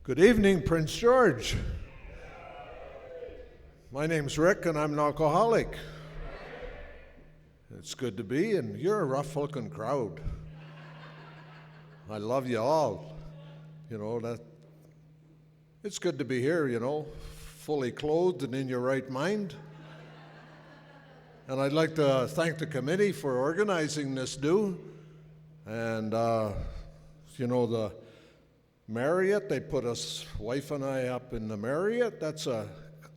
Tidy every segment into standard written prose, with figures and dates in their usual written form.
Good evening, Prince George. My name's Rick, and I'm an alcoholic. It's good to be, and you're a rough-looking crowd. I love you all. It's good to be here, fully clothed and in your right mind. And I'd like to thank the committee for organizing this do. And, the Marriott, they put us, wife and I, up in the Marriott. That's a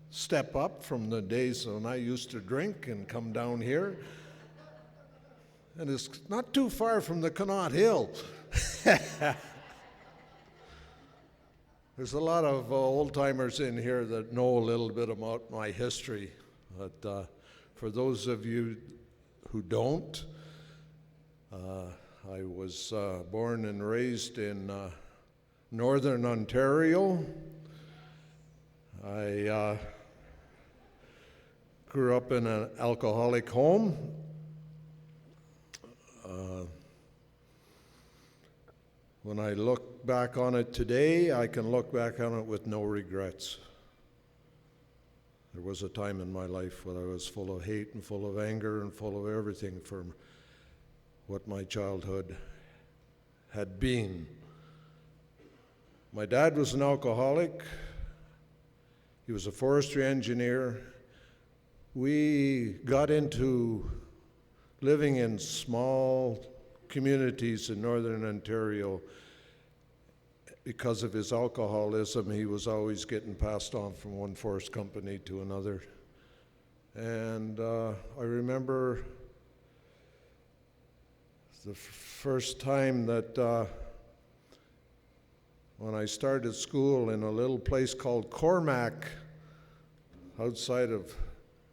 step up from the days when I used to drink and come down here. And it's not too far from the Connaught Hill. There's a lot of old-timers in here that know a little bit about my history. But for those of you who don't, I was born and raised in Northern Ontario. I grew up in an alcoholic home. When I look back on it today, I can look back on it with no regrets. There was a time in my life when I was full of hate and full of anger and full of everything for what my childhood had been. My dad was an alcoholic. He was a forestry engineer. We got into living in small communities in Northern Ontario. Because of his alcoholism, he was always getting passed on from one forest company to another. And I remember the first time that when I started school in a little place called Cormac, outside of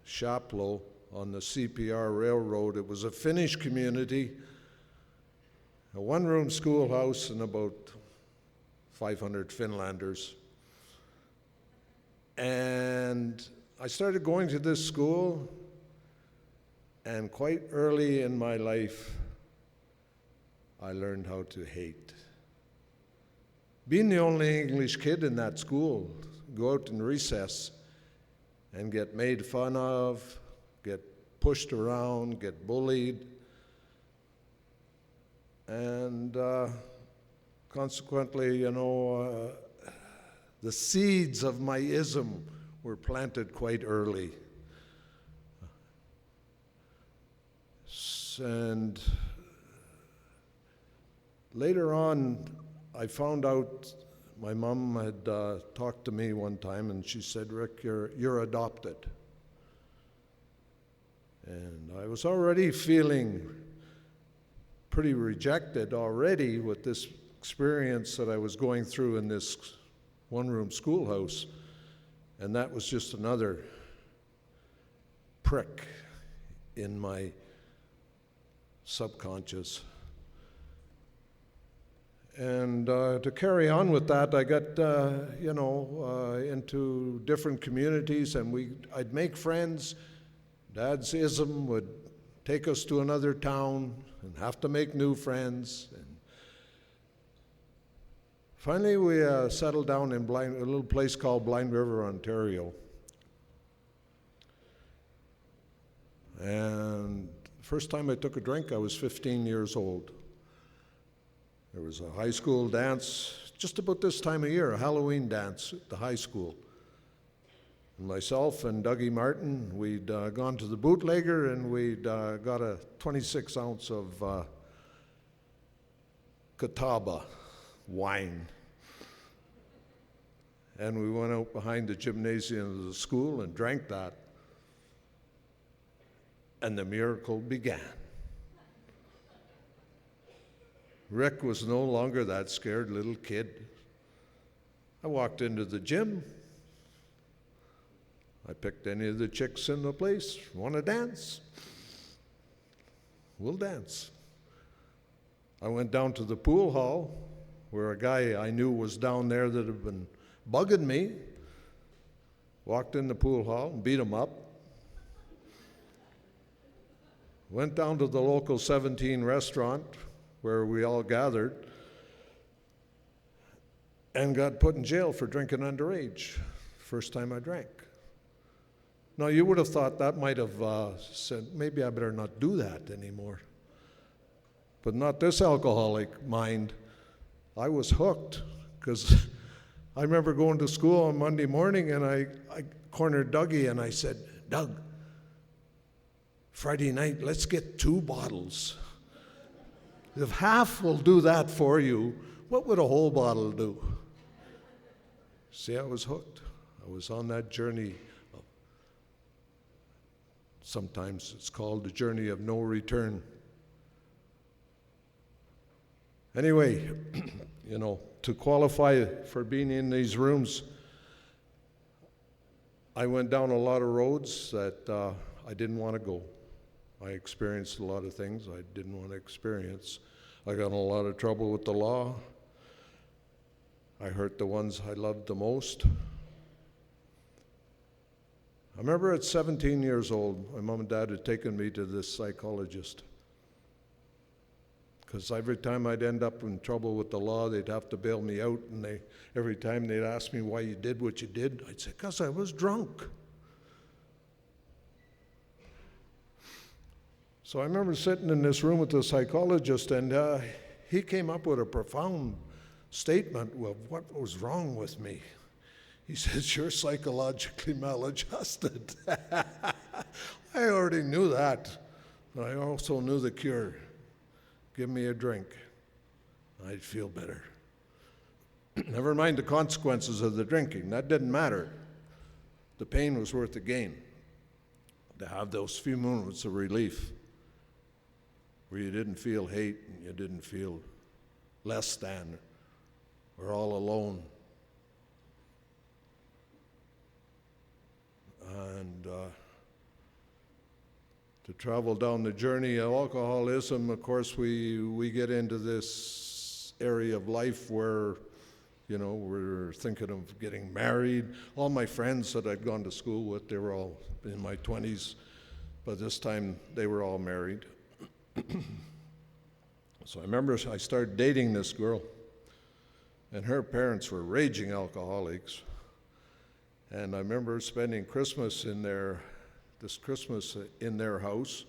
Chapleau on the CPR Railroad. It was a Finnish community, a one-room schoolhouse and about 500 Finlanders. And I started going to this school, and quite early in my life, I learned how to hate. Being the only English kid in that school, go out in recess and get made fun of, get pushed around, get bullied, and consequently, the seeds of my ism were planted quite early. And later on, I found out my mom had talked to me one time, and she said, "Rick, you're adopted." And I was already feeling pretty rejected already with this experience that I was going through in this one-room schoolhouse. And that was just another prick in my subconscious. And to carry on with that, I got, into different communities, and I'd make friends. Dad's ism would take us to another town and have to make new friends. And finally, we settled down in a little place called Blind River, Ontario. And the first time I took a drink, I was 15 years old. There was a high school dance just about this time of year, a Halloween dance at the high school. And myself and Dougie Martin, we'd gone to the bootlegger, and we'd got a 26 ounce of Catawba wine. And we went out behind the gymnasium of the school and drank that. And the miracle began. Rick was no longer that scared little kid. I walked into the gym. I picked any of the chicks in the place. Want to dance? We'll dance. I went down to the pool hall where a guy I knew was down there that had been bugging me. Walked in the pool hall and beat him up. Went down to the local 17 restaurant where we all gathered, and got put in jail for drinking underage. First time I drank. Now, you would have thought that might have said, maybe I better not do that anymore. But not this alcoholic mind. I was hooked, because I remember going to school on Monday morning, and I cornered Dougie, and I said, Doug, Friday night, let's get 2 bottles. If half will do that for you, what would a whole bottle do? See, I was hooked. I was on that journey. Sometimes it's called the journey of no return. Anyway, to qualify for being in these rooms, I went down a lot of roads that I didn't want to go. I experienced a lot of things I didn't want to experience. I got in a lot of trouble with the law. I hurt the ones I loved the most. I remember at 17 years old, my mom and dad had taken me to this psychologist. Because every time I'd end up in trouble with the law, they'd have to bail me out, and every time they'd ask me why you did what you did, I'd say, because I was drunk. So I remember sitting in this room with the psychologist, and he came up with a profound statement of what was wrong with me. He says, you're psychologically maladjusted. I already knew that, but I also knew the cure. Give me a drink. I'd feel better. Never mind the consequences of the drinking. That didn't matter. The pain was worth the gain. To have those few moments of relief where you didn't feel hate and you didn't feel less than or all alone. And to travel down the journey of alcoholism, of course, we get into this area of life where, we're thinking of getting married. All my friends that I'd gone to school with, they were all in my 20s. By this time, they were all married. So I remember I started dating this girl, and her parents were raging alcoholics. And I remember spending Christmas in their house,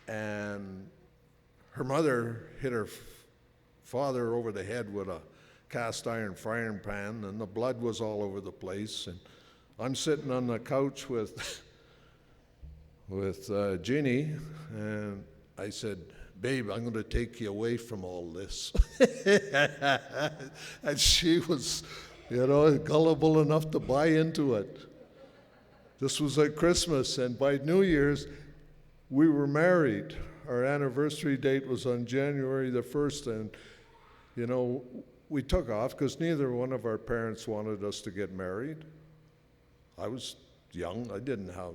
and her mother hit her father over the head with a cast iron frying pan, and the blood was all over the place. And I'm sitting on the couch with Jeannie, and I said, babe, I'm going to take you away from all this. And she was, gullible enough to buy into it. This was at Christmas, and by New Year's, we were married. Our anniversary date was on January the 1st, and, we took off because neither one of our parents wanted us to get married. I was young. I didn't have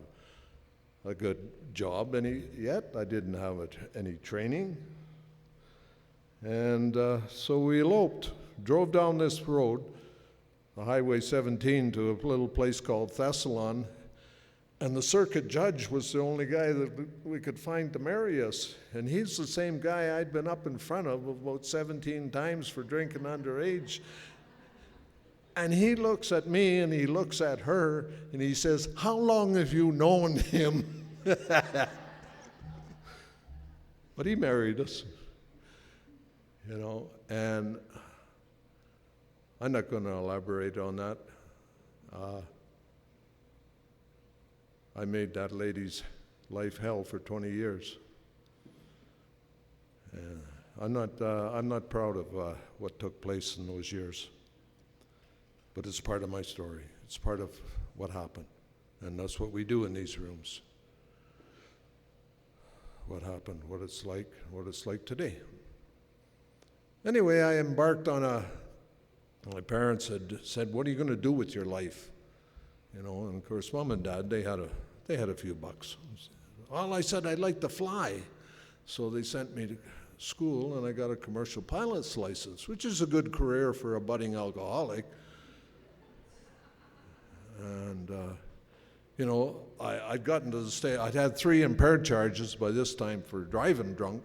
a good job yet. I didn't have any training. And so we eloped, drove down this road, Highway 17, to a little place called Thessalon, and the circuit judge was the only guy that we could find to marry us. And he's the same guy I'd been up in front of about 17 times for drinking underage. And he looks at me and he looks at her and he says, how long have you known him? But he married us, and I'm not going to elaborate on that. I made that lady's life hell for 20 years. I'm not proud of what took place in those years, but it's part of my story. It's part of what happened, and that's what we do in these rooms. What happened, what it's like today. Anyway, I embarked on my parents had said, what are you going to do with your life? And of course, Mom and Dad, they had a few bucks. Well, I said, I'd like to fly. So they sent me to school, and I got a commercial pilot's license, which is a good career for a budding alcoholic. And, I'd gotten to the state, I'd had 3 impaired charges by this time for driving drunk.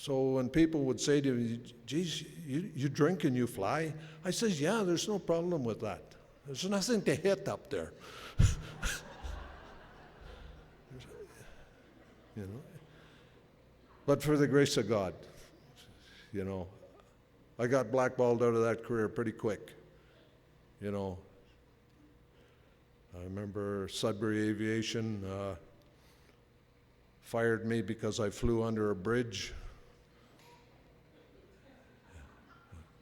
So when people would say to me, geez, you drink and you fly? I says, yeah, there's no problem with that. There's nothing to hit up there. You know. But for the grace of God, you know, I got blackballed out of that career pretty quick. You know, I remember Sudbury Aviation fired me because I flew under a bridge.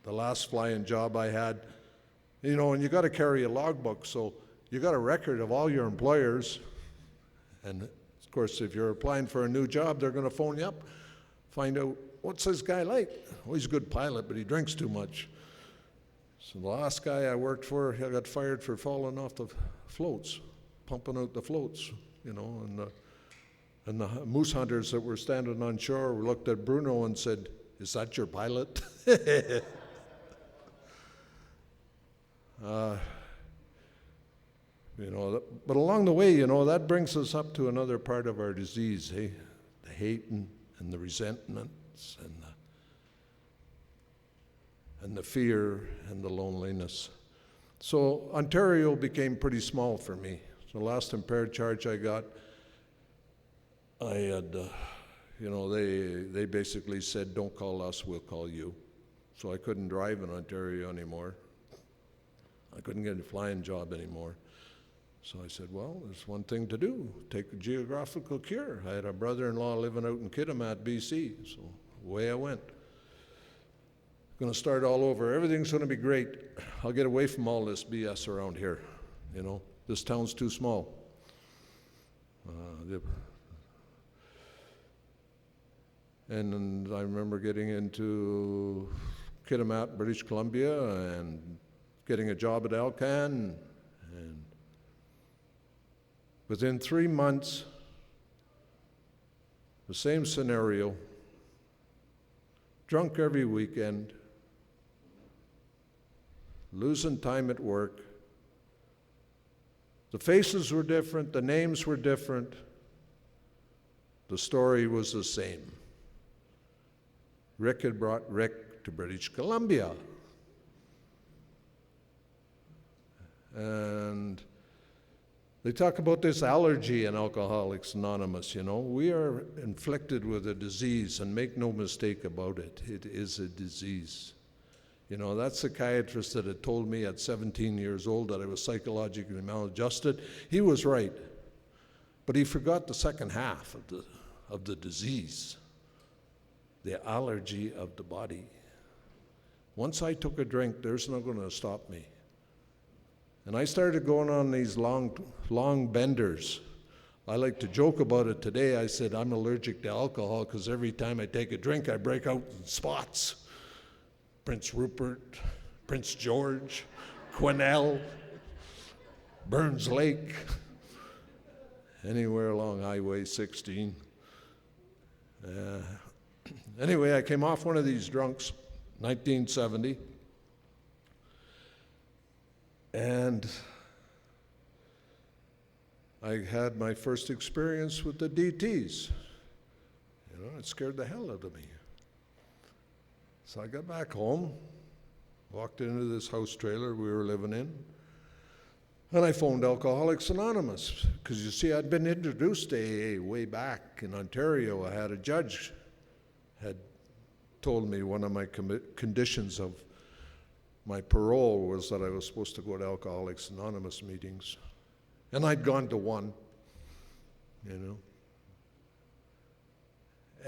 The last flying job I had, you know, and you got to carry a logbook, so you got a record of all your employers. And of course, if you're applying for a new job, they're going to phone you up, find out, what's this guy like? Well, he's a good pilot, but he drinks too much. So the last guy I worked for, I got fired for falling off the floats, pumping out the floats, you know, and the moose hunters that were standing on shore looked at Bruno and said, is that your pilot? You know, but along the way, you know, that brings us up to another part of our disease, eh? The hate and the resentments and the fear and the loneliness. So Ontario became pretty small for me. So the last impaired charge I got, I had, you know, they basically said, don't call us, we'll call you. So I couldn't drive in Ontario anymore. I couldn't get a flying job anymore. So I said, well, there's one thing to do, take a geographical cure. I had a brother-in-law living out in Kitimat, BC, so away I went. Going to start all over. Everything's going to be great. I'll get away from all this BS around here. You know, this town's too small. And I remember getting into Kitimat, British Columbia, and getting a job at Alcan, and within 3 months, the same scenario, drunk every weekend, losing time at work. The faces were different, the names were different, the story was the same. Rick had brought Rick to British Columbia. And they talk about this allergy in Alcoholics Anonymous, you know. We are inflicted with a disease, and make no mistake about it, it is a disease. You know, that psychiatrist that had told me at 17 years old that I was psychologically maladjusted, he was right. But he forgot the second half of the disease, the allergy of the body. Once I took a drink, there's not going to stop me. And I started going on these long benders. I like to joke about it today. I said, I'm allergic to alcohol because every time I take a drink, I break out in spots. Prince Rupert, Prince George, Quesnel, Burns Lake, anywhere along Highway 16. Anyway, I came off one of these drunks, 1970. And I had my first experience with the DTs. You know, it scared the hell out of me. So I got back home, walked into this house trailer we were living in, and I phoned Alcoholics Anonymous, because you see, I'd been introduced to AA way back in Ontario. I had a judge had told me one of my conditions of my parole was that I was supposed to go to Alcoholics Anonymous meetings. And I'd gone to one, you know.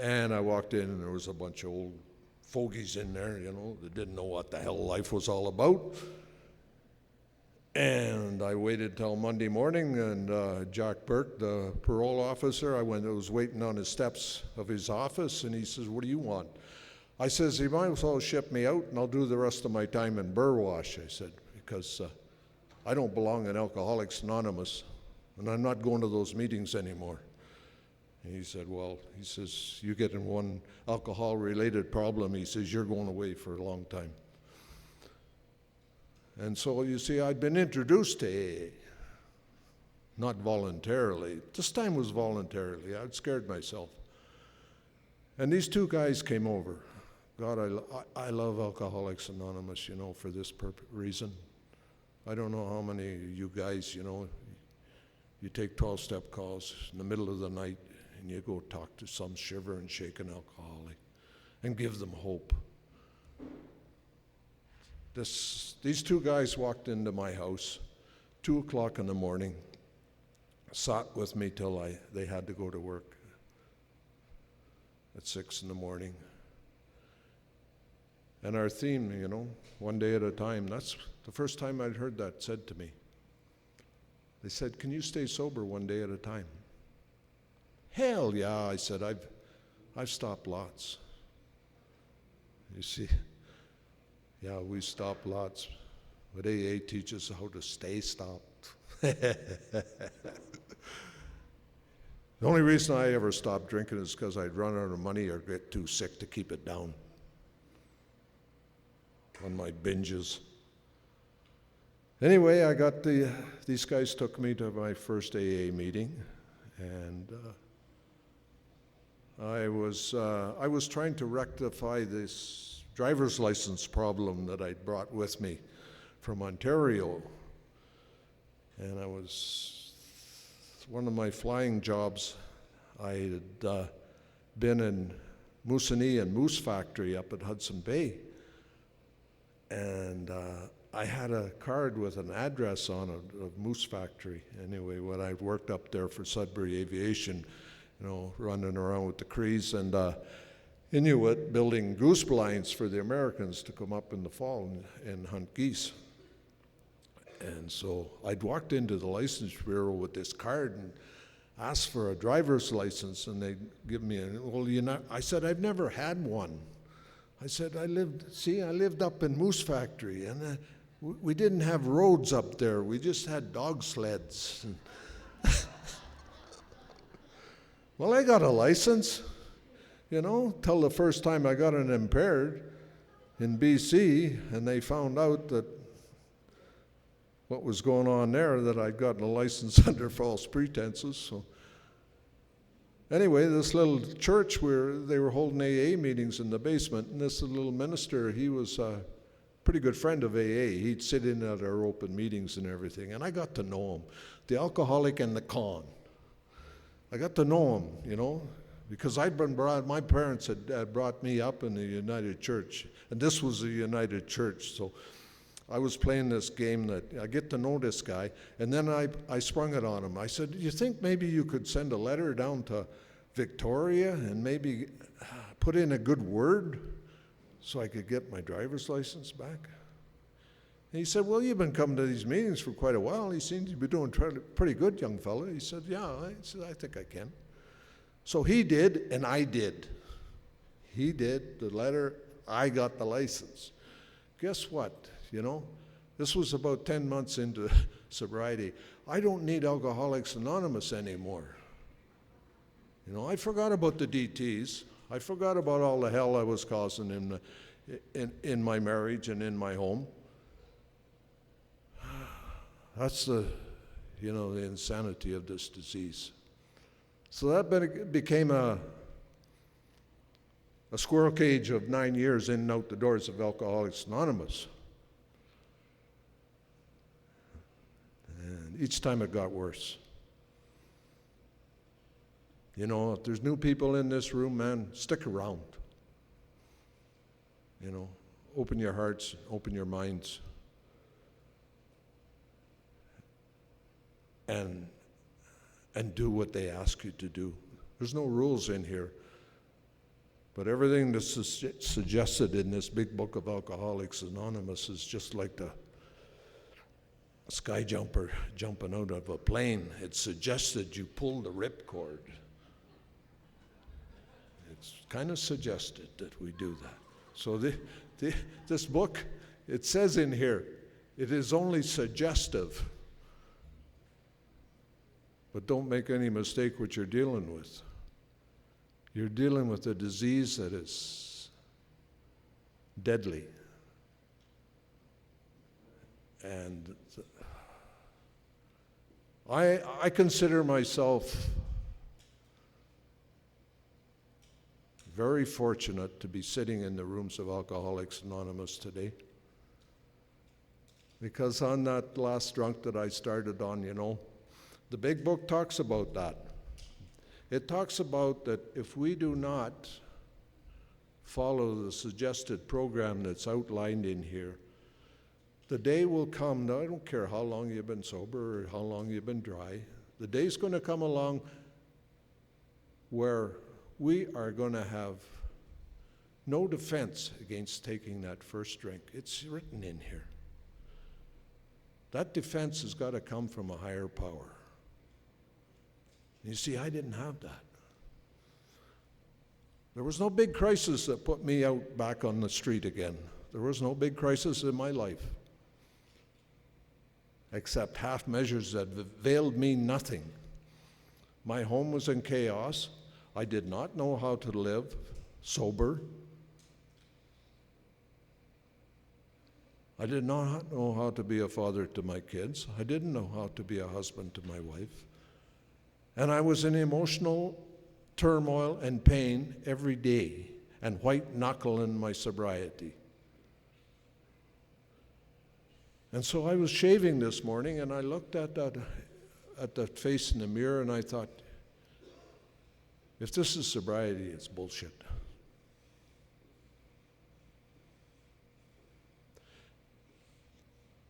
And I walked in and there was a bunch of old fogies in there, you know, that didn't know what the hell life was all about. And I waited till Monday morning, and Jack Burke, the parole officer, I was waiting on his steps of his office, and he says, what do you want? I says, he might as well ship me out, and I'll do the rest of my time in Burwash, I said, because I don't belong in Alcoholics Anonymous, and I'm not going to those meetings anymore. And he said, well, he says, you get in one alcohol-related problem, he says, you're going away for a long time. And so, you see, I'd been introduced to AA, not voluntarily. This time was voluntarily. I'd scared myself. And these two guys came over. God, I love Alcoholics Anonymous, for this reason. I don't know how many of you guys, you take 12-step calls in the middle of the night and you go talk to some shiver and shaken alcoholic and give them hope. These two guys walked into my house, 2 o'clock in the morning, sat with me till they had to go to work at 6 in the morning. And our theme, one day at a time, that's the first time I'd heard that said to me. They said, "Can you stay sober one day at a time?" Hell yeah, I said, I've stopped lots. You see, yeah, we stop lots, but AA teaches how to stay stopped. The only reason I ever stopped drinking is because I'd run out of money or get too sick to keep it down on my binges. Anyway, these guys took me to my first AA meeting, and I was trying to rectify this driver's license problem that I'd brought with me from Ontario. And one of my flying jobs, I had been in Moosonee and Moose Factory up at Hudson Bay. And I had a card with an address on it of Moose Factory. Anyway, when I worked up there for Sudbury Aviation, running around with the Crees and Inuit building goose blinds for the Americans to come up in the fall and hunt geese. And so I'd walked into the license bureau with this card and asked for a driver's license, and they'd give me I said, "I've never had one." I said, I lived up in Moose Factory, and we didn't have roads up there. We just had dog sleds. Well, I got a license, till the first time I got it impaired in BC, and they found out that what was going on there, that I'd gotten a license under false pretenses. So anyway, this little church where they were holding AA meetings in the basement, and this little minister, he was a pretty good friend of AA. He'd sit in at our open meetings and everything, and I got to know him, the alcoholic and the con. I got to know him, because my parents had brought me up in the United Church, and this was a United Church, so I was playing this game that I get to know this guy, and then I sprung it on him. I said, "Do you think maybe you could send a letter down to Victoria and maybe put in a good word so I could get my driver's license back?" And he said, "Well, you've been coming to these meetings for quite a while. He seems to be doing pretty good, young fella." He said, "Yeah." I said, "I think I can." So he did, and I did. He did the letter. I got the license. Guess what? This was about 10 months into sobriety. I don't need Alcoholics Anonymous anymore. I forgot about the DTs. I forgot about all the hell I was causing in my marriage and in my home. That's the insanity of this disease. So that became a squirrel cage of 9 years in and out the doors of Alcoholics Anonymous. And each time it got worse. If there's new people in this room, man, stick around. Open your hearts, open your minds. And do what they ask you to do. There's no rules in here. But everything that's suggested in this big book of Alcoholics Anonymous is just like the sky jumper jumping out of a plane. It suggested you pull the ripcord. It's kind of suggested that we do that. So this book, it says in here, it is only suggestive. But don't make any mistake what you're dealing with. You're dealing with a disease that is deadly. And I consider myself very fortunate to be sitting in the rooms of Alcoholics Anonymous today. Because on that last drunk that I started on, the big book talks about that. It talks about that if we do not follow the suggested program that's outlined in here, the day will come, now I don't care how long you've been sober or how long you've been dry, the day's going to come along where we are going to have no defense against taking that first drink. It's written in here. That defense has got to come from a higher power. You see, I didn't have that. There was no big crisis that put me out back on the street again. There was no big crisis in my life, except half measures that availed me nothing. My home was in chaos. I did not know how to live sober. I did not know how to be a father to my kids. I didn't know how to be a husband to my wife. And I was in emotional turmoil and pain every day, and white knuckle in my sobriety. And so I was shaving this morning, and I looked at that face in the mirror, and I thought, if this is sobriety, it's bullshit.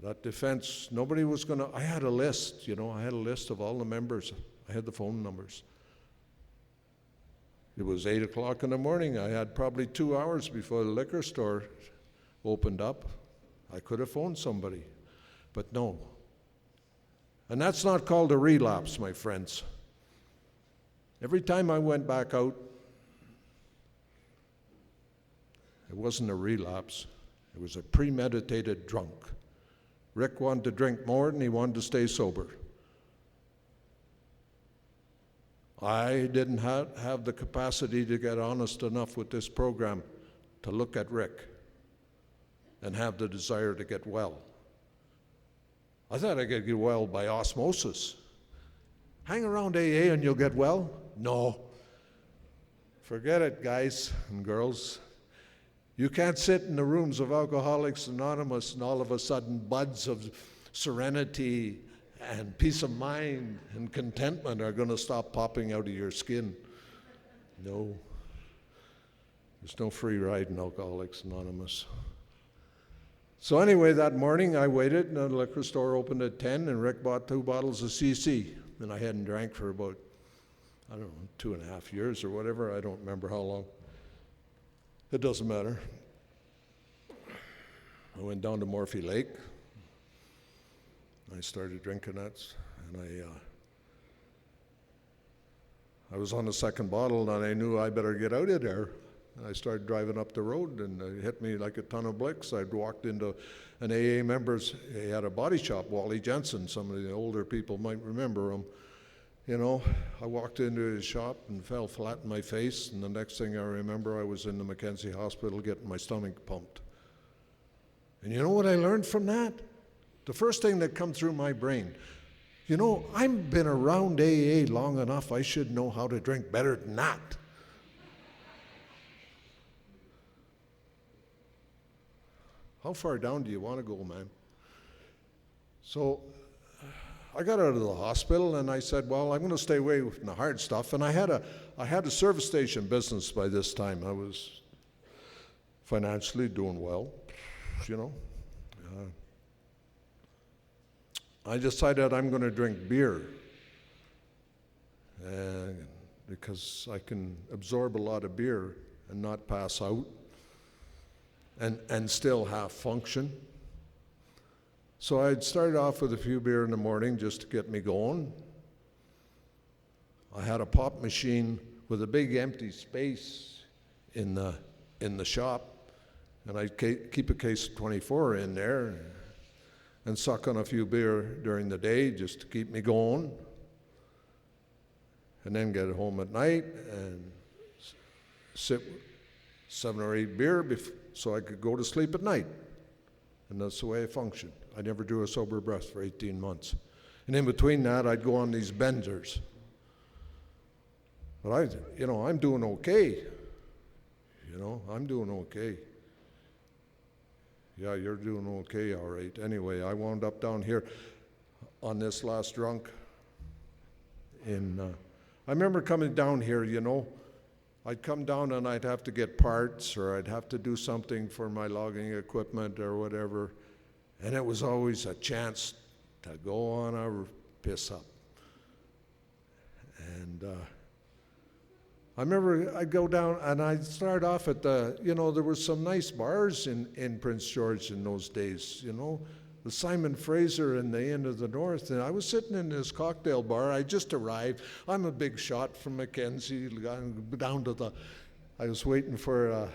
That defense, nobody was going to, I had a list, I had a list of all the members. I had the phone numbers. It was 8 o'clock in the morning. I had probably 2 hours before the liquor store opened up. I could have phoned somebody, but no. And that's not called a relapse, my friends. Every time I went back out, it wasn't a relapse. It was a premeditated drunk. Rick wanted to drink more than he wanted to stay sober. I didn't have the capacity to get honest enough with this program to look at Rick and have the desire to get well. I thought I could get well by osmosis. Hang around AA and you'll get well? No. Forget it, guys and girls. You can't sit in the rooms of Alcoholics Anonymous and all of a sudden buds of serenity and peace of mind and contentment are going to stop popping out of your skin. No. There's no free ride in Alcoholics Anonymous. So anyway, that morning I waited, and the liquor store opened at 10, and Rick bought 2 bottles of CC. And I hadn't drank for about, 2.5 years or whatever. I don't remember how long. It doesn't matter. I went down to Morphy Lake. I started drinking that, and I was on the second bottle, and I knew I better get out of there. And I started driving up the road, and it hit me like a ton of bricks. I'd walked into an AA member's, he had a body shop, Wally Jensen. Some of the older people might remember him. I walked into his shop and fell flat in my face, and the next thing I remember, I was in the Mackenzie Hospital getting my stomach pumped. And you know what I learned from that? The first thing that come through my brain, I've been around AA long enough, I should know how to drink better than that. How far down do you want to go, man? So I got out of the hospital and I said, well, I'm going to stay away from the hard stuff. And I had a service station business by this time. I was financially doing well, I decided I'm going to drink beer because I can absorb a lot of beer and not pass out and still have function. So I'd started off with a few beer in the morning just to get me going. I had a pop machine with a big empty space in the shop, and I'd keep a case of 24 in there and suck on a few beer during the day just to keep me going, and then get home at night and sip 7 or 8 beer so I could go to sleep at night. And that's the way I functioned. I never drew a sober breath for 18 months. And in between that, I'd go on these benders. But I'm doing okay. I'm doing okay. Yeah, you're doing okay, all right. Anyway, I wound up down here on this last drunk. I remember coming down here, I'd come down and I'd have to get parts, or I'd have to do something for my logging equipment or whatever, and it was always a chance to go on a piss up. And I remember I'd go down and I'd start off at there were some nice bars in Prince George in those days, the Simon Fraser and the Inn of the North. And I was sitting in this cocktail bar. I just arrived. I'm a big shot from Mackenzie. I was waiting for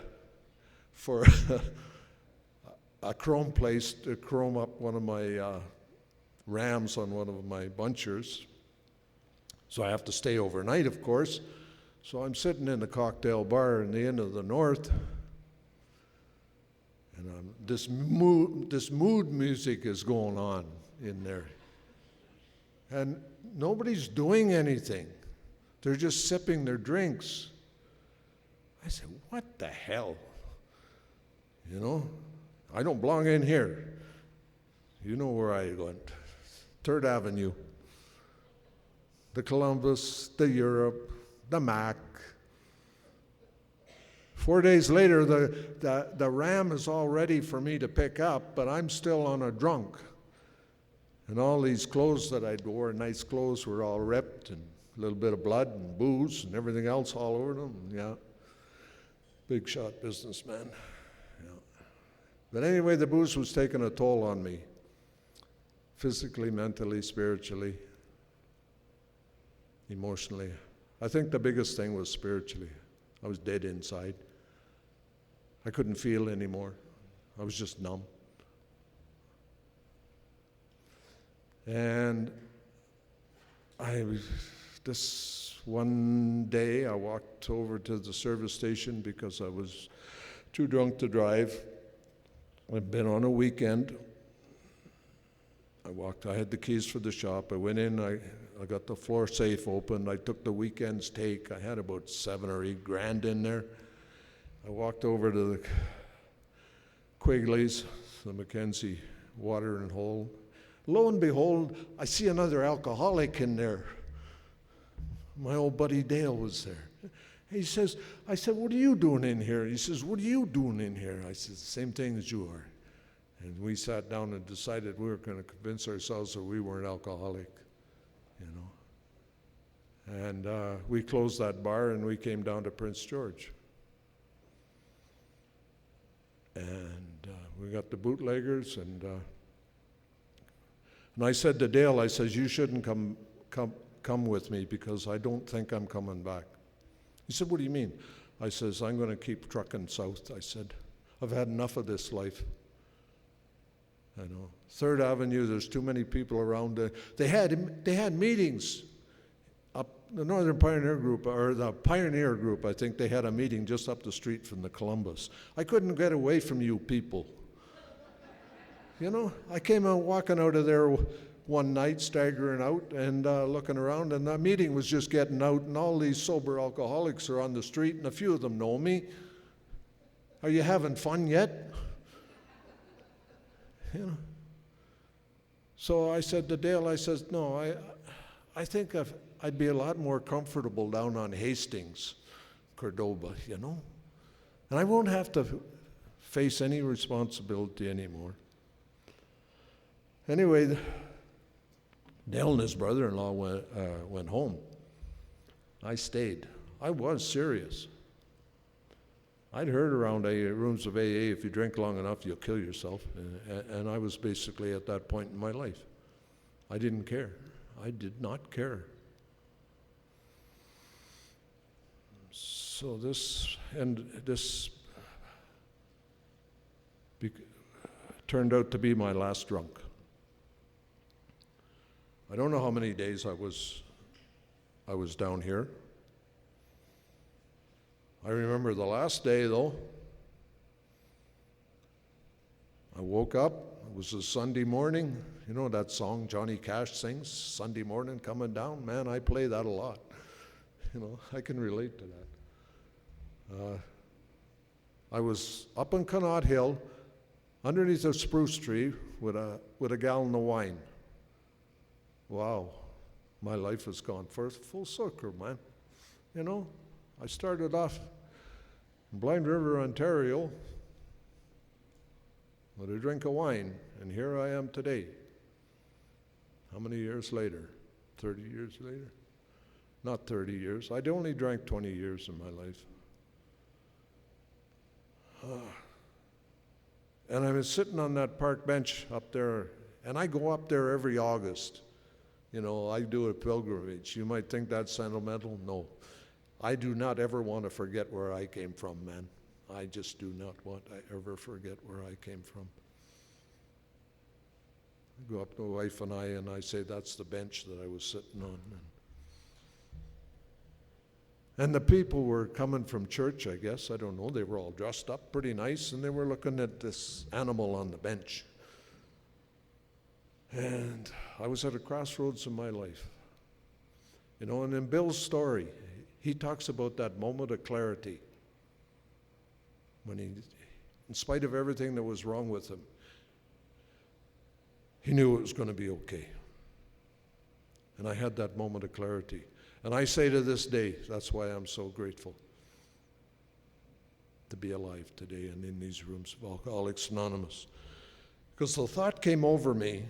a chrome place to chrome up one of my rams on one of my bunchers. So I have to stay overnight, of course. So I'm sitting in the cocktail bar in the Inn of the North, and this mood music is going on in there. And nobody's doing anything. They're just sipping their drinks. I said, what the hell? I don't belong in here. You know where I went. 3rd Avenue. The Columbus, the Europe, the Mac. 4 days later, the ram is all ready for me to pick up, but I'm still on a drunk. And all these clothes that I'd wore, nice clothes, were all ripped, and a little bit of blood and booze and everything else all over them. Yeah, big shot businessman. Yeah. But anyway, the booze was taking a toll on me, physically, mentally, spiritually, emotionally. I think the biggest thing was spiritually. I was dead inside. I couldn't feel anymore. I was just numb. And this one day, I walked over to the service station because I was too drunk to drive. I'd been on a weekend. I had the keys for the shop. I went in, I got the floor safe open. I took the weekend's take. I had about $7 or $8 grand in there. I walked over to the Quigley's, the Mackenzie Water and Hole. Lo and behold, I see another alcoholic in there. My old buddy Dale was there. I said, what are you doing in here? He says, what are you doing in here? I said, the same thing as you are. And we sat down and decided we were going to convince ourselves that we weren't alcoholic, And we closed that bar and we came down to Prince George. And we got the bootleggers, and I said to Dale, I says, you shouldn't come with me because I don't think I'm coming back. He said, what do you mean? I says, I'm going to keep trucking south. I said, I've had enough of this life. 3rd Avenue, there's too many people around. They had meetings up the Northern Pioneer Group, or the Pioneer Group, I think they had a meeting just up the street from the Columbus. I couldn't get away from you people. I came out walking out of there one night, staggering out and looking around, and the meeting was just getting out, and all these sober alcoholics are on the street, and a few of them know me. Are you having fun yet? So I said to Dale, I says, no, I think I'd be a lot more comfortable down on Hastings, Cordoba, And I won't have to face any responsibility anymore. Anyway, Dale and his brother-in-law went home. I stayed. I was serious. I'd heard around rooms of AA, if you drink long enough, you'll kill yourself. And I was basically at that point in my life. I didn't care. I did not care. So this turned out to be my last drunk. I don't know how many days I was down here. I remember the last day, though. I woke up. It was a Sunday morning. You know that song Johnny Cash sings, Sunday morning coming down? Man, I play that a lot. I can relate to that. I was up on Connaught Hill, underneath a spruce tree with a gallon of wine. Wow, my life has gone full circle, man. You know, I started off in Blind River, Ontario, with a drink of wine, and here I am today. How many years later? 30 years later? Not 30 years. I'd only drank 20 years in my life. And I was sitting on that park bench up there, and I go up there every August. You know, I do a pilgrimage. You might think that's sentimental. No. I do not ever want to forget where I came from, man. I just do not want to ever forget where I came from. I go up to my wife and I say, that's the bench that I was sitting on. And the people were coming from church, I guess. I don't know. They were all dressed up pretty nice, and they were looking at this animal on the bench. And I was at a crossroads in my life. You know, and in Bill's story, he talks about that moment of clarity when he, in spite of everything that was wrong with him, he knew it was going to be okay. And I had that moment of clarity. And I say to this day, that's why I'm so grateful to be alive today and in these rooms of Alcoholics Anonymous. Because the thought came over me,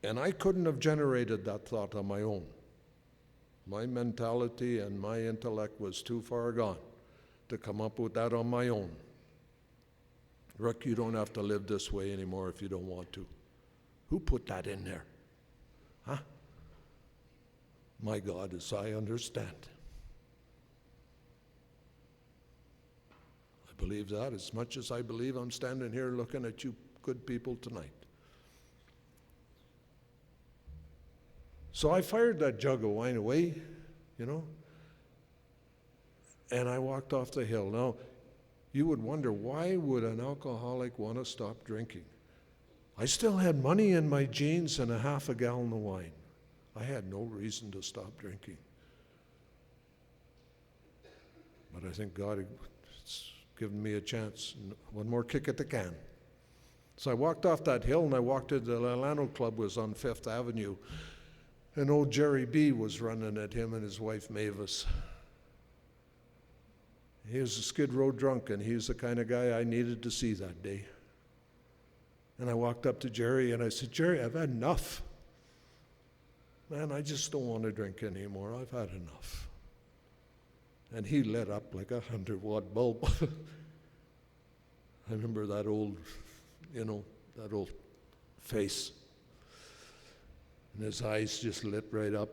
and I couldn't have generated that thought on my own. My mentality and my intellect was too far gone to come up with that on my own. Rick, you don't have to live this way anymore if you don't want to. Who put that in there? Huh? My God, as I understand. I believe that as much as I believe I'm standing here looking at you good people tonight. So I fired that jug of wine away, you know, and I walked off the hill. Now, you would wonder, why would an alcoholic want to stop drinking? I still had money in my jeans and a half a gallon of wine. I had no reason to stop drinking. But I think God has given me a chance, one more kick at the can. So I walked off that hill and I walked to the Lilano Club, was on 5th Avenue. And old Jerry B. was running at him and his wife Mavis. He was a Skid Row drunk, and he was the kind of guy I needed to see that day. And I walked up to Jerry and I said, Jerry, I've had enough. Man, I just don't want to drink anymore. I've had enough. And he lit up like a 100-watt bulb. I remember that old, that old face. And his eyes just lit right up.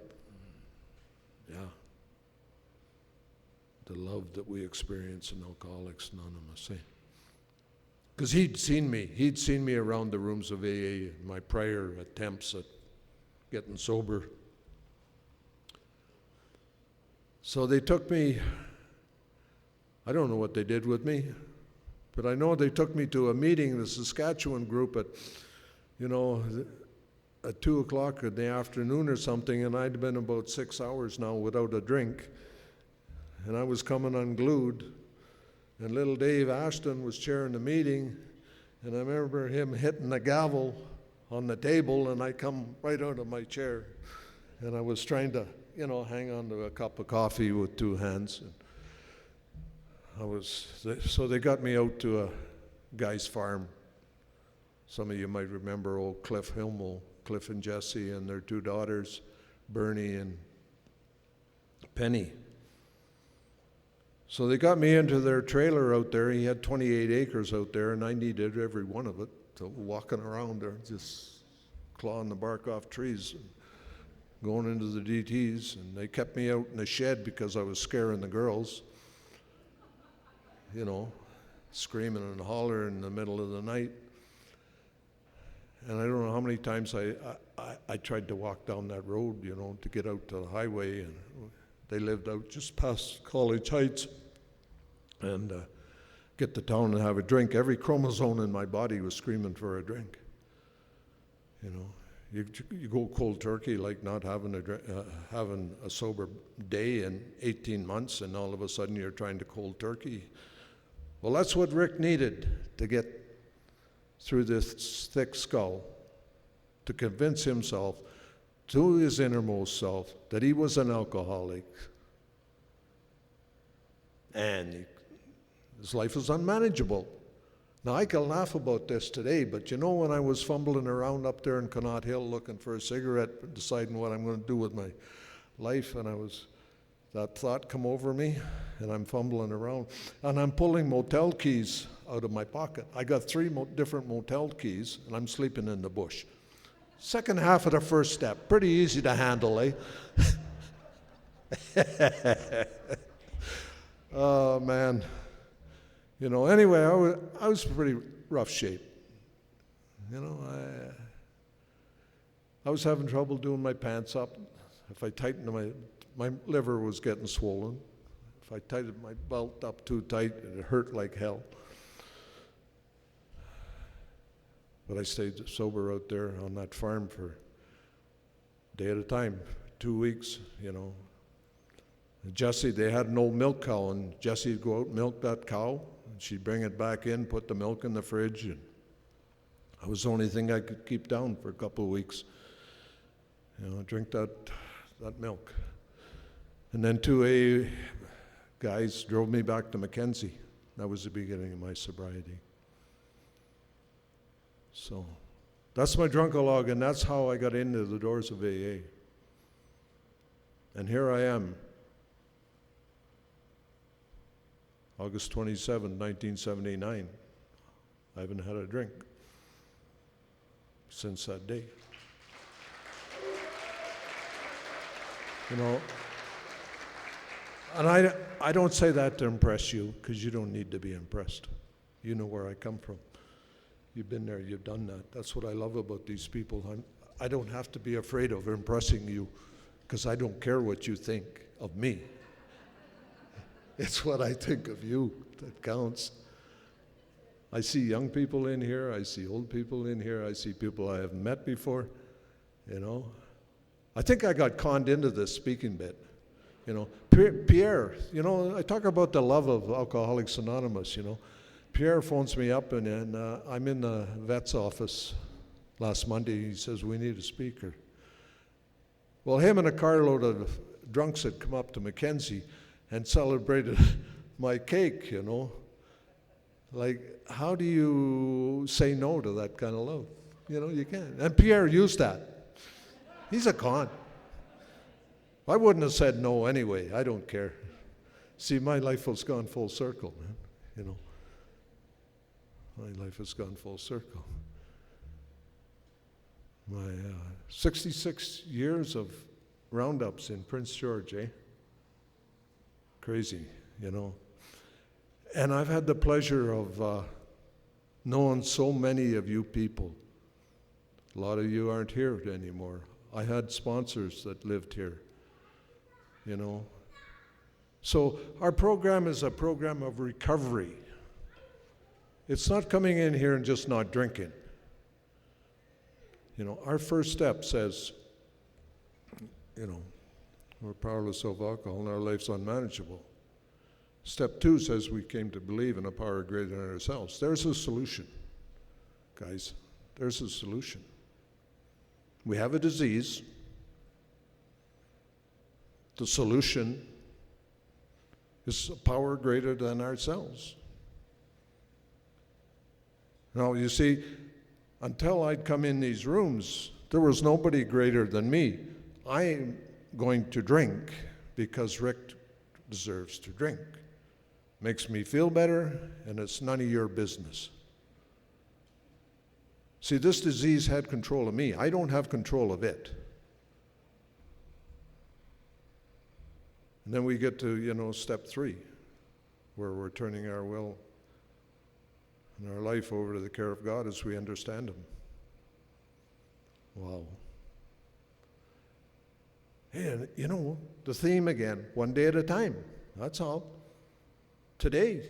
Yeah. The love that we experience in Alcoholics Anonymous. Because he'd seen me around the rooms of AA in my prior attempts at getting sober. So they took me, I don't know what they did with me, but I know they took me to a meeting, the Saskatchewan group at 2 o'clock in the afternoon or something, and I'd been about 6 hours now without a drink, and I was coming unglued, and little Dave Ashton was chairing the meeting, and I remember him hitting the gavel on the table, and I come right out of my chair, and I was trying to, hang on to a cup of coffee with 2 hands. And so they got me out to a guy's farm. Some of you might remember old Cliff Himmel, Cliff and Jesse and their 2 daughters, Bernie and Penny. So they got me into their trailer out there. He had 28 acres out there, and I needed every one of it. So walking around there, just clawing the bark off trees, and going into the DTs, and they kept me out in the shed because I was scaring the girls, screaming and hollering in the middle of the night. And I don't know how many times I tried to walk down that road, to get out to the highway, and they lived out just past College Heights, and get to town and have a drink. Every chromosome in my body was screaming for a drink. You go cold turkey, like not having a sober day in 18 months, and all of a sudden you're trying to cold turkey. Well, that's what Rick needed to get through this thick skull, to convince himself, to his innermost self, that he was an alcoholic. And his life was unmanageable. Now, I can laugh about this today, but you know, when I was fumbling around up there in Connaught Hill looking for a cigarette, deciding what I'm going to do with my life, and that thought come over me, and I'm fumbling around, and I'm pulling motel keys out of my pocket. I got 3 different motel keys, and I'm sleeping in the bush. Second half of the first step, pretty easy to handle, eh? Oh, man. You know, anyway, I was pretty rough shape. You know, I was having trouble doing my pants up. If I tightened my liver was getting swollen. If I tightened my belt up too tight, it hurt like hell. But I stayed sober out there on that farm for a day at a time, 2 weeks, you know. And Jessie, they had an old milk cow, and Jessie would go out and milk that cow, and she'd bring it back in, put the milk in the fridge, and that was the only thing I could keep down for a couple of weeks. You know, drink that milk. And then 2 guys drove me back to Mackenzie. That was the beginning of my sobriety. So that's my drunk-a-log, and that's how I got into the doors of AA. And here I am, August 27, 1979. I haven't had a drink since that day. You know, and I don't say that to impress you, because you don't need to be impressed. You know where I come from. You've been there, you've done that. That's what I love about these people. I don't have to be afraid of impressing you, because I don't care what you think of me. It's what I think of you that counts. I see young people in here, I see old people in here, I see people I haven't met before, you know. I think I got conned into this speaking bit. You know, Pierre, you know, I talk about the love of Alcoholics Anonymous, you know. Pierre phones me up, and I'm in the vet's office last Monday. He says, we need a speaker. Well, him and a carload of drunks had come up to Mackenzie and celebrated my cake, you know. Like, how do you say no to that kind of love? You know, you can't. And Pierre used that. He's a con. I wouldn't have said no anyway. I don't care. See, my life has gone full circle, man, you know. My life has gone full circle. My 66 years of roundups in Prince George, eh? Crazy, you know. And I've had the pleasure of knowing so many of you people. A lot of you aren't here anymore. I had sponsors that lived here, you know. So our program is a program of recovery. It's not coming in here and just not drinking. You know, our first step says, you know, we're powerless of alcohol and our life's unmanageable. Step 2 says we came to believe in a power greater than ourselves. There's a solution, guys. There's a solution. We have a disease. The solution is a power greater than ourselves. Now, you see, until I'd come in these rooms, there was nobody greater than me. I'm going to drink because Rick deserves to drink. Makes me feel better, and it's none of your business. See, this disease had control of me. I don't have control of it. And then we get to, you know, step 3, where we're turning our will and our life over to the care of God as we understand Him. Wow. And, you know, the theme again, one day at a time. That's all. Today,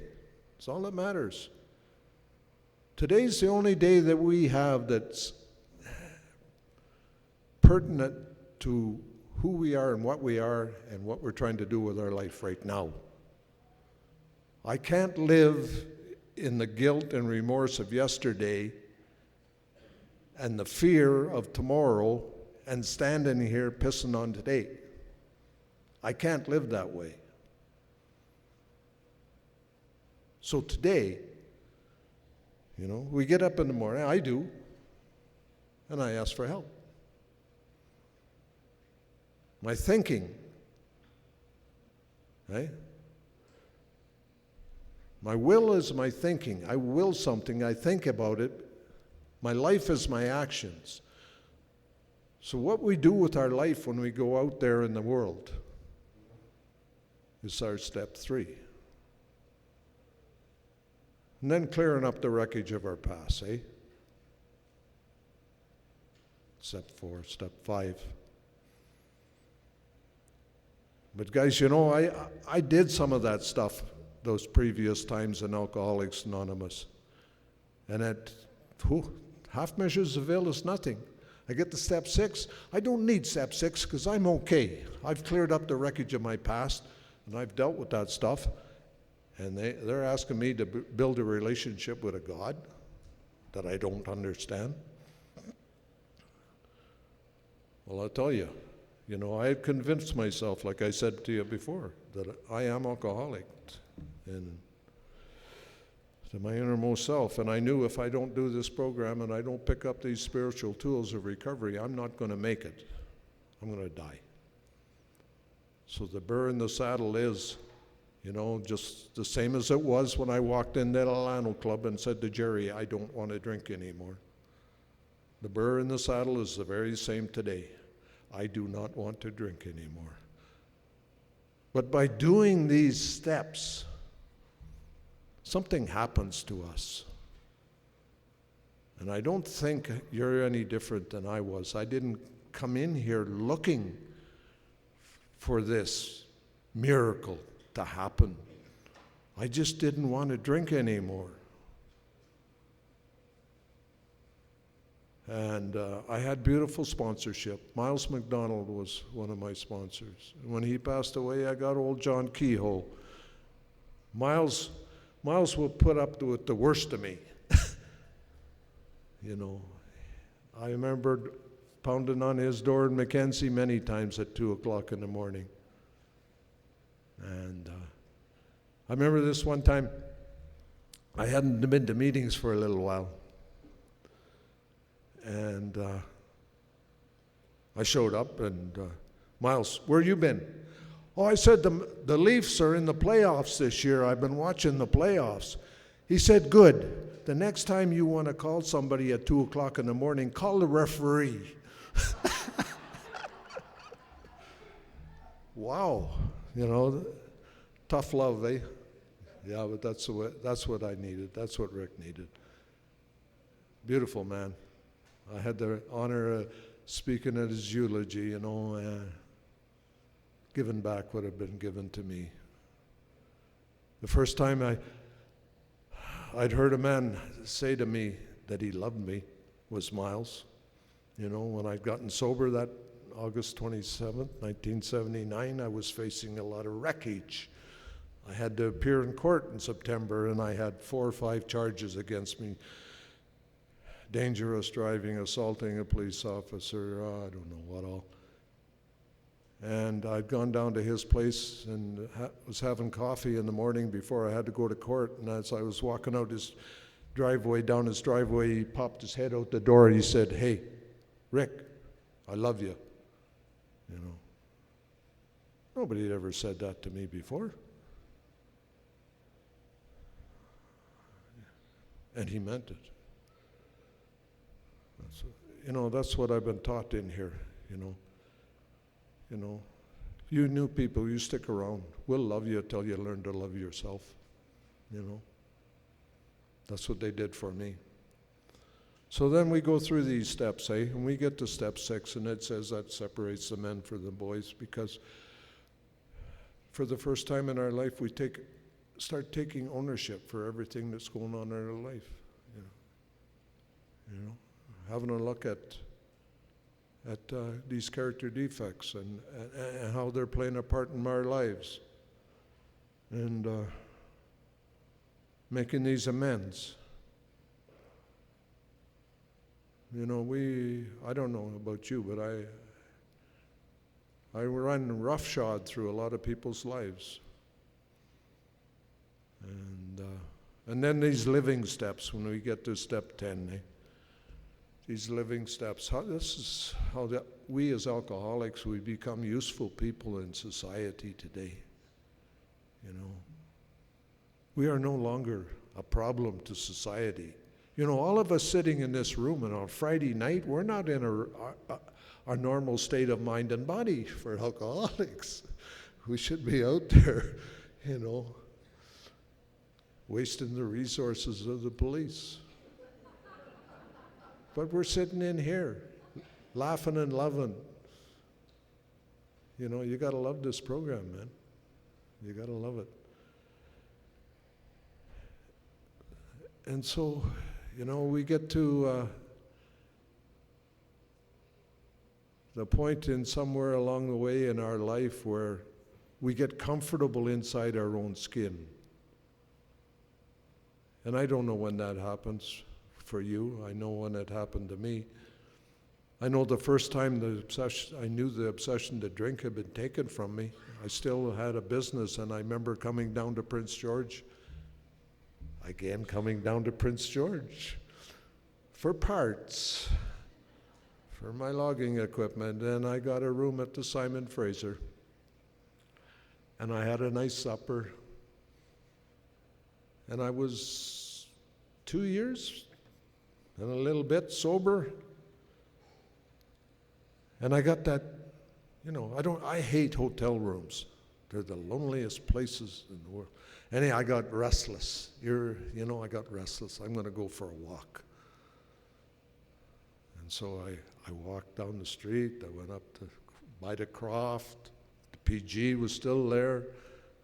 it's all that matters. Today's the only day that we have that's pertinent to who we are and what we're trying to do with our life right now. I can't live in the guilt and remorse of yesterday and the fear of tomorrow and standing here pissing on today. I can't live that way. So today, we get up in the morning, I do, and I ask for help. My thinking, right? My will is my thinking. I will something, I think about it. My life is my actions. So what we do with our life when we go out there in the world is our step 3. And then clearing up the wreckage of our past, eh? Step 4, step 5. But guys, I did some of that stuff those previous times in Alcoholics Anonymous. And half measures avail us nothing. I get to step 6. I don't need step 6 because I'm okay. I've cleared up the wreckage of my past, and I've dealt with that stuff. And they're asking me to build a relationship with a God that I don't understand. Well, I'll tell you, I had convinced myself, like I said to you before, that I am alcoholic and to my innermost self. And I knew if I don't do this program and I don't pick up these spiritual tools of recovery, I'm not going to make it. I'm going to die. So the burr in the saddle is, just the same as it was when I walked in that Alano Club and said to Jerry, I don't want to drink anymore. The burr in the saddle is the very same today. I do not want to drink anymore. But by doing these steps, something happens to us. And I don't think you're any different than I was. I didn't come in here looking for this miracle to happen. I just didn't want to drink anymore. And I had beautiful sponsorship. Miles McDonald was one of my sponsors. And when he passed away, I got old John Kehoe. Miles will put up with the worst of me. I remember pounding on his door in Mackenzie many times at 2 o'clock in the morning. And I remember this one time, I hadn't been to meetings for a little while. And I showed up and, Miles, where you been? Oh, I said, the Leafs are in the playoffs this year. I've been watching the playoffs. He said, good. The next time you want to call somebody at 2 o'clock in the morning, call the referee. Wow. Tough love, eh? Yeah, but that's what I needed. That's what Rick needed. Beautiful man. I had the honor of speaking at his eulogy, giving back what had been given to me. The first time I'd heard a man say to me that he loved me was Miles. When I'd gotten sober that August 27th, 1979, I was facing a lot of wreckage. I had to appear in court in September, and I had 4 or 5 charges against me. Dangerous driving, assaulting a police officer, I don't know what all. And I'd gone down to his place and was having coffee in the morning before I had to go to court. And as I was walking out down his driveway, he popped his head out the door and he said, hey, Rick, I love you. Nobody had ever said that to me before. And he meant it. That's what I've been taught in here, You new people, you stick around. We'll love you till you learn to love yourself, That's what they did for me. So then we go through these steps, and we get to step 6, and it says that separates the men from the boys, because for the first time in our life, we start taking ownership for everything that's going on in our life, having a look at these character defects and how they're playing a part in our lives. And making these amends. You know, I don't know about you, but I run roughshod through a lot of people's lives. And then these living steps, when we get to step 10, these living steps, this is how we as alcoholics, we become useful people in society today. You know, we are no longer a problem to society. You know, all of us sitting in this room and on Friday night, we're not in our normal state of mind and body for alcoholics. We should be out there, you know, wasting the resources of the police. But we're sitting in here, laughing and loving. You know, you gotta love this program, man. You gotta love it. And so, you know, we get to the point in somewhere along the way in our life where we get comfortable inside our own skin. And I don't know when that happens for you. I know when it happened to me. I know the first time I knew the obsession to drink had been taken from me. I still had a business, and I remember coming down to Prince George, again coming down to Prince George for parts for my logging equipment, and I got a room at the Simon Fraser, and I had a nice supper, and I was 2 years and a little bit sober, and I got that, you know, I hate hotel rooms. They're the loneliest places in the world. Anyhow, I got restless. I got restless. I'm going to go for a walk. And so I walked down the street. I went up to by the Croft. The PG was still there.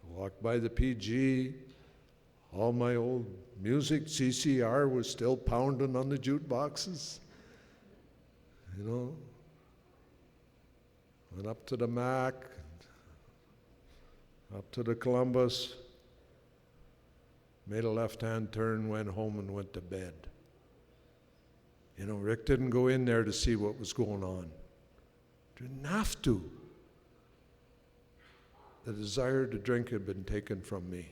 I walked by the PG. All my old music, CCR, was still pounding on the jukeboxes. You know. Went up to the Mac, up to the Columbus, made a left-hand turn, went home and went to bed. You know, Rick didn't go in there to see what was going on. Didn't have to. The desire to drink had been taken from me.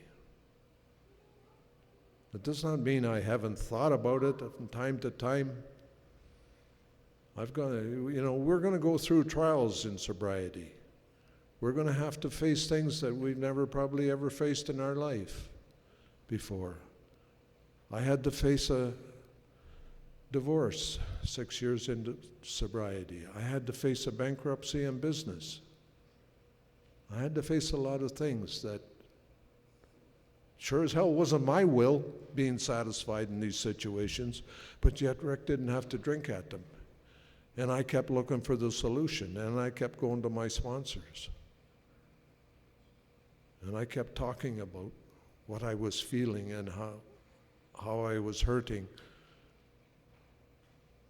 It does not mean I haven't thought about it from time to time. We're going to go through trials in sobriety. We're going to have to face things that we've never probably ever faced in our life before. I had to face a divorce 6 years into sobriety. I had to face a bankruptcy in business. I had to face a lot of things that sure as hell wasn't my will being satisfied in these situations, but yet Rick didn't have to drink at them. And I kept looking for the solution, and I kept going to my sponsors. And I kept talking about what I was feeling and how I was hurting,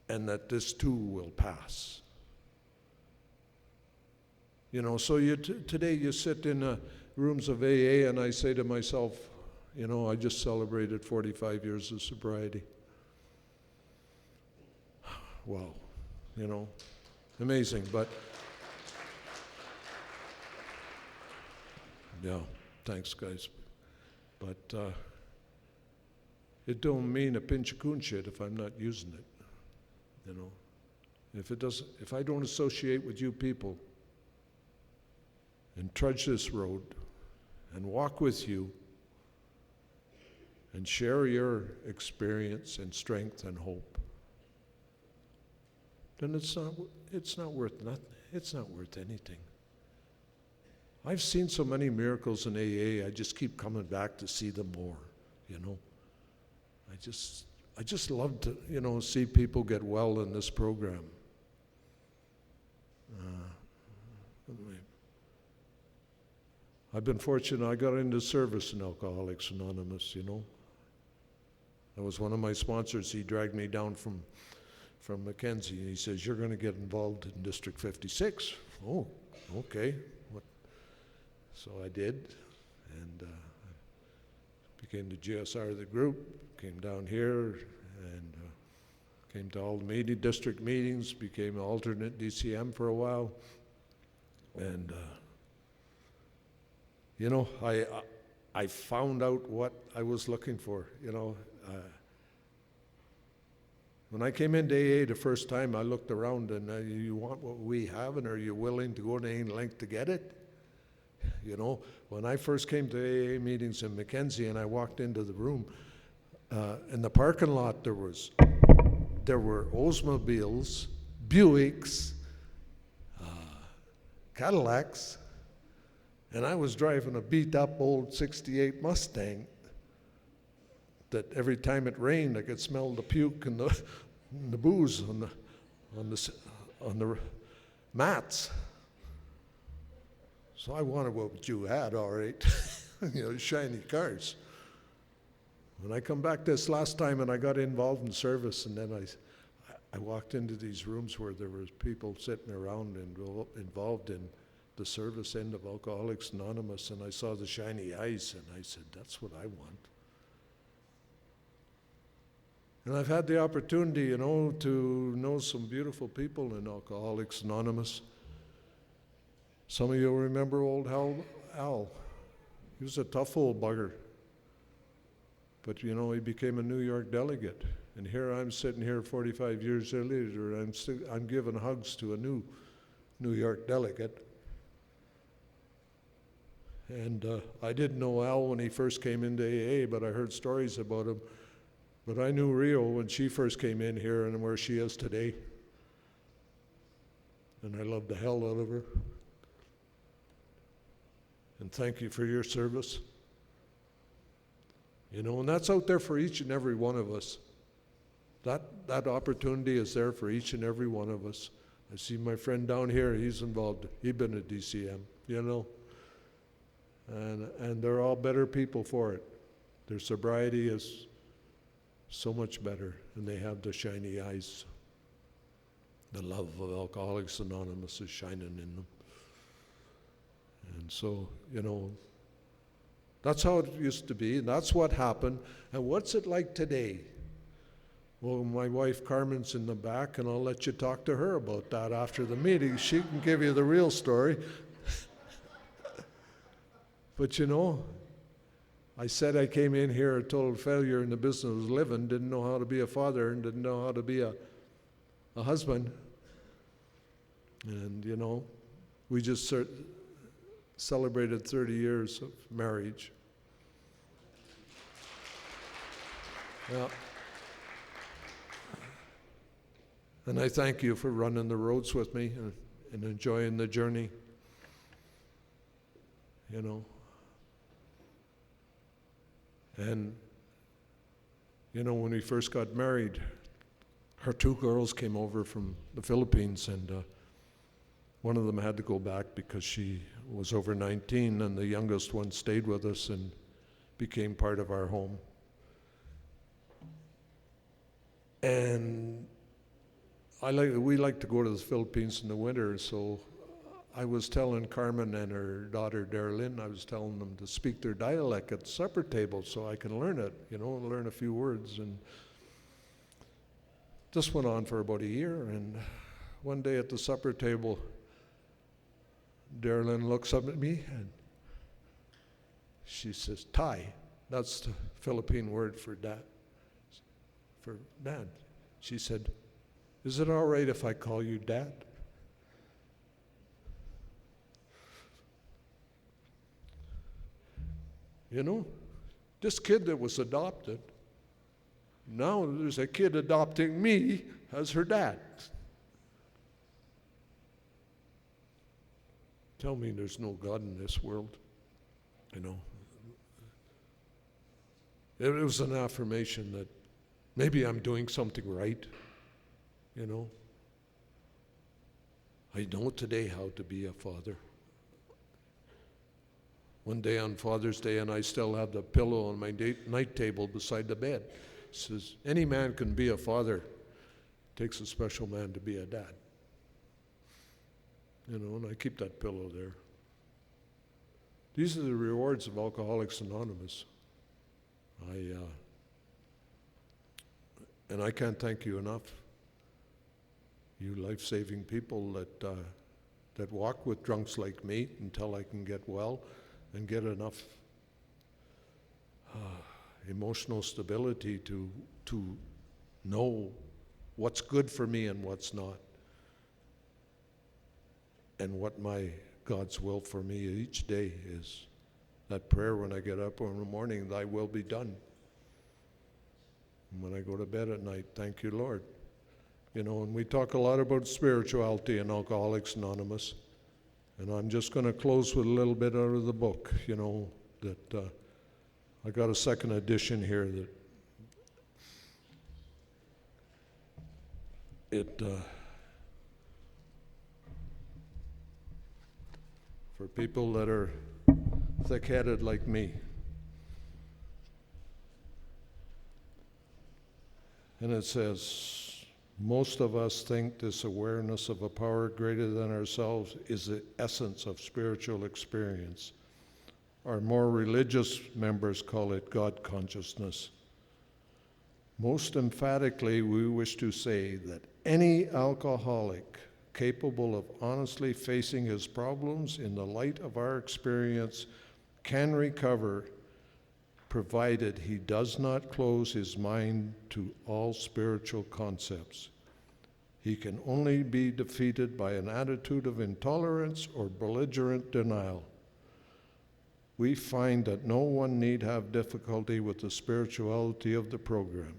and that this too will pass. You know, so today you sit in rooms of AA, and I say to myself, you know, I just celebrated 45 years of sobriety. Wow. You know, amazing, but yeah, thanks guys. But it don't mean a pinch of coon shit if I'm not using it, you know. If I don't associate with you people and trudge this road and walk with you and share your experience and strength and hope, then it's not worth nothing. It's not worth anything. I've seen so many miracles in AA, I just keep coming back to see them more, you know. I just love to, you know, see people get well in this program. I've been fortunate, I got into service in Alcoholics Anonymous, you know. That was one of my sponsors. He dragged me down from Mackenzie, and he says, you're going to get involved in District 56. Oh, okay. So I did, and became the GSR of the group, came down here and came to all the district meetings, became alternate DCM for a while. And, I found out what I was looking for, When I came into AA the first time, I looked around and you want what we have, and are you willing to go to any length to get it? When I first came to AA meetings in Mackenzie and I walked into the room, in the parking lot there were Oldsmobiles, Buicks, Cadillacs, and I was driving a beat-up old '68 Mustang that every time it rained, I could smell the puke and the booze on the mats. So I wanted what you had, all right, shiny cars. When I come back this last time and I got involved in service, and then I walked into these rooms where there was people sitting around and involved in the service end of Alcoholics Anonymous, and I saw the shiny eyes, and I said, that's what I want. And I've had the opportunity, to know some beautiful people in Alcoholics Anonymous. Some of you remember old Al. He was a tough old bugger. But, he became a New York delegate. And here I'm sitting here 45 years later, I'm giving hugs to a new New York delegate. And I didn't know Al when he first came into AA, but I heard stories about him. But I knew Rio when she first came in here and where she is today. And I love the hell out of her. And thank you for your service. And that's out there for each and every one of us. That opportunity is there for each and every one of us. I see my friend down here, he's involved. He's been a DCM, And they're all better people for it. Their sobriety is so much better, and they have the shiny eyes. The love of Alcoholics Anonymous is shining in them. And so, that's how it used to be, and that's what happened. And what's it like today? Well, my wife Carmen's in the back, and I'll let you talk to her about that after the meeting. She can give you the real story. But I said I came in here a total failure in the business of living, didn't know how to be a father, and didn't know how to be a husband. And, we just celebrated 30 years of marriage. Yeah. And I thank you for running the roads with me and enjoying the journey. And, when we first got married, her two girls came over from the Philippines, and one of them had to go back because she was over 19, and the youngest one stayed with us and became part of our home. And we like to go to the Philippines in the winter, so I was telling Carmen and her daughter Darlene, I was telling them to speak their dialect at the supper table so I can learn it, learn a few words. And this went on for about a year, and one day at the supper table, Darlene looks up at me and she says, "Tay," that's the Philippine word for dad. She said, "Is it all right if I call you Dad?" This kid that was adopted, now there's a kid adopting me as her dad. Tell me there's no God in this world. It was an affirmation that maybe I'm doing something right. I know today how to be a father. One day on Father's Day, and I still have the pillow on my night table beside the bed. It says, any man can be a father. It takes a special man to be a dad. And I keep that pillow there. These are the rewards of Alcoholics Anonymous. And I can't thank you enough. You life-saving people that walk with drunks like me until I can get well and get enough emotional stability to know what's good for me and what's not, and what my God's will for me each day is. That prayer when I get up in the morning, thy will be done. And when I go to bed at night, thank you, Lord. You know, and we talk a lot about spirituality in Alcoholics Anonymous, and I'm just going to close with a little bit out of the book, you know, that I got a second edition here that for people that are thick-headed like me. And it says, most of us think this awareness of a power greater than ourselves is the essence of spiritual experience. Our more religious members call it God consciousness. Most emphatically, we wish to say that any alcoholic capable of honestly facing his problems in the light of our experience can recover, provided he does not close his mind to all spiritual concepts. He can only be defeated by an attitude of intolerance or belligerent denial. We find that no one need have difficulty with the spirituality of the program.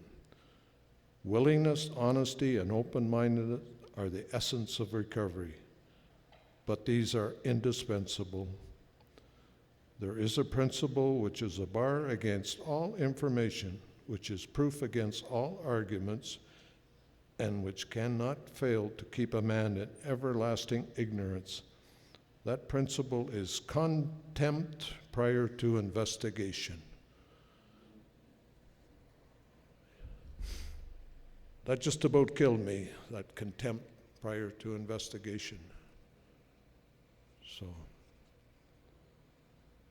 Willingness, honesty, and open-mindedness are the essence of recovery, but these are indispensable. There is a principle which is a bar against all information, which is proof against all arguments, and which cannot fail to keep a man in everlasting ignorance. That principle is contempt prior to investigation. That just about killed me, that contempt prior to investigation. So,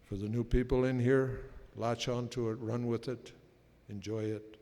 for the new people in here, latch onto it, run with it, enjoy it.